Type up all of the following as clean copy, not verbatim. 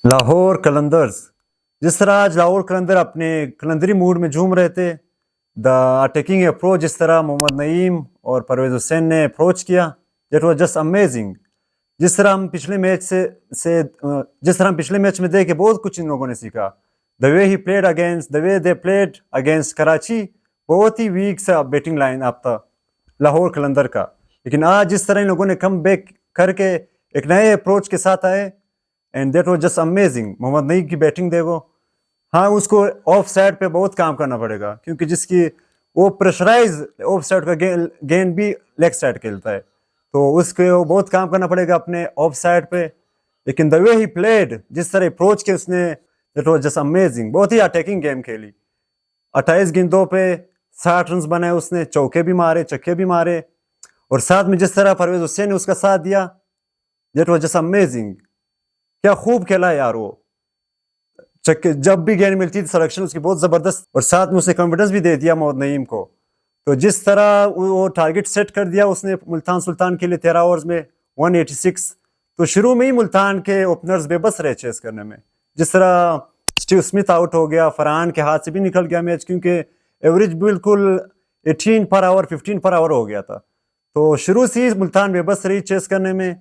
لاہور قلندرز جس طرح آج لاہور قلندر اپنے قلندری موڈ میں جھوم رہے تھے، دا اٹیکنگ اپروچ جس طرح محمد نعیم اور پرویز حسین نے اپروچ کیا، دیٹ واز جسٹ امیزنگ. جس طرح ہم پچھلے میچ میں دیکھے بہت کچھ ان لوگوں نے سیکھا. The way he played against, the way they played against Karachi, بہت ہی ویک سا بیٹنگ لائن آپ تھا لاہور قلندر کا. لیکن آج جس طرح ان لوگوں نے کم بیک کر کے ایک نئے اپروچ کے ساتھ آئے، and that was just amazing. Muhammad Naeem کی بیٹنگ دیکھو، ہاں اس کو آف سائڈ پہ بہت کام کرنا پڑے گا، کیونکہ جس کی وہ پریشرائز آف سائڈ کا گیند بھی لیگ سائڈ کھیلتا ہے، تو اس کو بہت کام کرنا پڑے گا اپنے آف سائڈ پہ. لیکن دا وے ہی پلیڈ، جس طرح اپروچ کے اس نے، دیٹ واز جسٹ امیزنگ. بہت ہی اٹیکنگ گیم کھیلی. 28 گیندوں پہ 60 رنز بنائے اس نے، چوکے بھی مارے، چھکے بھی مارے، اور ساتھ میں جس طرح پرویز حسین نے اس کا ساتھ دیا، دیٹ واز جسٹ امیزنگ. کیا خوب کھیلا یار وہ. جب بھی گیند ملتی تھی سلیکشن اس کی بہت زبردست، اور ساتھ میں اس نے کانفیڈنس بھی دے دیا محمد نعیم کو. تو جس طرح وہ ٹارگٹ سیٹ کر دیا اس نے ملتان سلطان کے لیے 13 اوورز میں 186. تو شروع میں ہی ملتان کے اوپنرز بے بس رہے چیز کرنے میں. جس طرح اسٹیو اسمتھ آؤٹ ہو گیا، فرحان کے ہاتھ سے بھی نکل گیا میچ، کیونکہ ایوریج بالکل 18 پر آور 15 پر آور ہو گیا تھا. تو شروع سے ہی ملتان بے بس رہی چیز کرنے میں.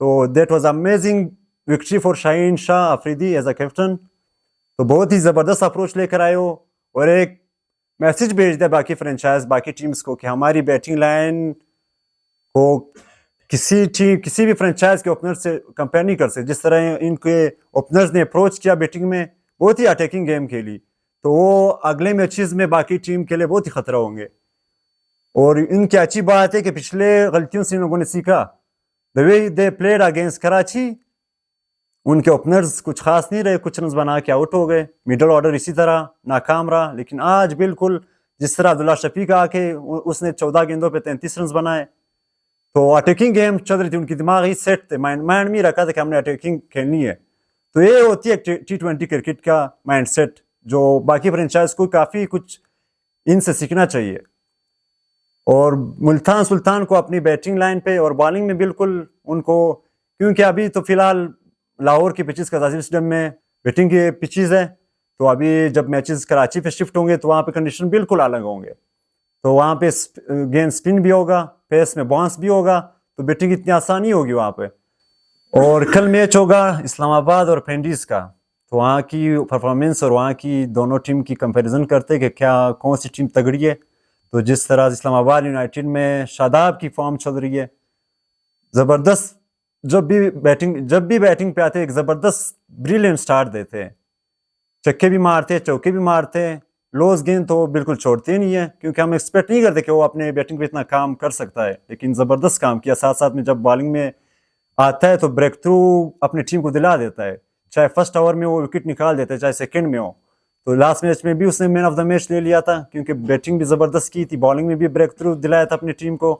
تو that was amazing victory for Shaheen Shah Afridi as a captain. تو بہت ہی زبردست اپروچ لے کر آئے ہو، اور ایک میسج بھیج دیا باقی فرنچائز، باقی ٹیمز کو، کہ ہماری بیٹنگ لائن کو کسی بھی فرنچائز کے اوپنر سے کمپیئر نہیں کر سکتے. جس طرح ان کے اوپنرز نے اپروچ کیا بیٹنگ میں، بہت ہی اٹیکنگ گیم کھیلی، تو وہ اگلے میچز میں باقی ٹیم کے لیے بہت ہی خطرہ ہوں گے. اور ان کی اچھی بات ہے کہ پچھلے غلطیوں سے ان لوگوں نے سیکھا. The way they played against Karachi, ان کے اوپنرز کچھ خاص نہیں رہے، کچھ رنز بنا کے آؤٹ ہو گئے. میڈل آرڈر اسی طرح ناکام رہا. لیکن آج بالکل جس طرح عبداللہ شفیق آ کے اس نے 14 گیندوں پہ 33 رنز بنائے، تو اٹیکنگ گیم چل رہی تھی، ان کی دماغ ہی سیٹ تھے، مائنڈ میں رکھا تھا کہ ہم نے اٹیکنگ کھیلنی ہے. تو یہ ہوتی ہے T20 کرکٹ کا مائنڈ سیٹ، جو باقی فرنچائز کو کافی کچھ ان سے سیکھنا چاہیے. اور ملتان سلطان کو اپنی بیٹنگ لائن پہ اور بالنگ میں بالکل ان کو، کیونکہ ابھی تو فی الحال لاہور کی پچیز قذافی اسٹیڈیم میں بیٹنگ کی پچیز ہے، تو ابھی جب میچز کراچی پہ شفٹ ہوں گے تو وہاں پہ کنڈیشن بالکل الگ ہوں گے. تو وہاں پہ گیند سپن بھی ہوگا، پیس میں باؤنس بھی ہوگا، تو بیٹنگ اتنی آسان نہیں ہوگی وہاں پہ. اور کل میچ ہوگا اسلام آباد اور پینڈیز کا، تو وہاں کی پرفارمنس اور وہاں کی دونوں ٹیم کی کمپیریزن کرتے کہ کیا کون سی ٹیم تگڑی ہے. تو جس طرح اسلام آباد یونائٹیڈ میں شاداب کی فارم چل رہی ہے، زبردست. جب بھی بیٹنگ پہ آتے ایک زبردست بریلینٹ سٹارٹ دیتے ہیں، چکے بھی مارتے، چوکے بھی مارتے، لوز گیند تو بالکل چھوڑتے نہیں ہیں، کیونکہ ہم ایکسپیکٹ نہیں کرتے کہ وہ اپنے بیٹنگ پہ اتنا کام کر سکتا ہے. لیکن زبردست کام کیا. ساتھ ساتھ میں جب بالنگ میں آتا ہے تو بریک تھرو اپنی ٹیم کو دلا دیتا ہے، چاہے فرسٹ اوور میں وہ وکٹ نکال دیتا ہے، چاہے سیکنڈ میں ہو. تو لاسٹ میچ میں بھی اس نے مین آف دا میچ لے لیا تھا، کیونکہ بیٹنگ بھی زبردست کی تھی، بالنگ میں بھی بریک تھرو دلایا تھا اپنی ٹیم کو.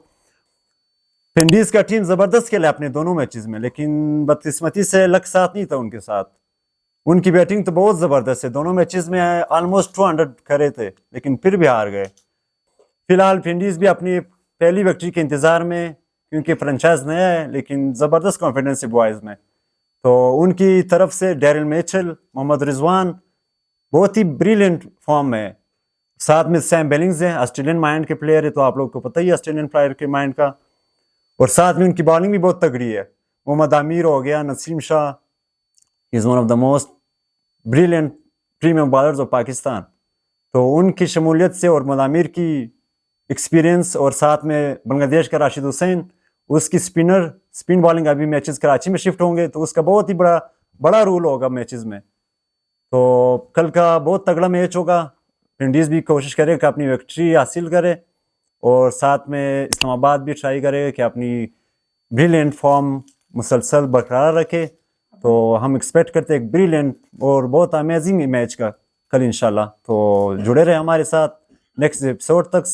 پنڈیز کا ٹیم زبردست کھیلا اپنے دونوں میچز میں، لیکن بدقسمتی سے لک ساتھ نہیں تھا ان کے ساتھ. ان کی بیٹنگ تو بہت زبردست ہے، دونوں میچز میں آلموسٹ 200 کرے تھے، لیکن پھر بھی ہار گئے. فی الحال پنڈیز بھی اپنی پہلی وکٹری کے انتظار میں، کیونکہ فرنچائز نیا ہے، لیکن زبردست کانفیڈنس ہے بوائز میں. تو ان کی طرف سے ڈیرل میچل، محمد رضوان بہت ہی بریلینٹ فارم میں ہے. ساتھ میں سیم بیلنگز ہیں، آسٹریلین مائنڈ کے پلیئر ہے، تو آپ لوگ کو پتہ ہی ہے آسٹریلین پلیئر کے مائنڈ کا. اور ساتھ میں ان کی بالنگ بھی بہت تگڑی ہے. محمد عامر ہو گیا، Naseem Shah is one of the most brilliant premium bowlers of Pakistan. تو ان کی شمولیت سے اور محمد عامر کی ایکسپیرینس، اور ساتھ میں بنگلہ دیش کا راشد حسین، اس کی سپن بالنگ، ابھی میچز کراچی میں شفٹ ہوں گے تو اس کا بہت ہی بڑا رول ہوگا میچز میں. تو کل کا بہت تگڑا میچ ہوگا. پنڈیز بھی کوشش کرے کہ اپنی وکٹری حاصل کرے، اور ساتھ میں اسلام آباد بھی ٹرائی کرے کہ اپنی بریلینٹ فارم مسلسل برقرار رکھے. تو ہم ایکسپیکٹ کرتے ہیں ایک بریلینٹ اور بہت امیزنگ میچ کا کل انشاءاللہ. تو جڑے رہے ہمارے ساتھ نیکسٹ ایپیسوڈ تک.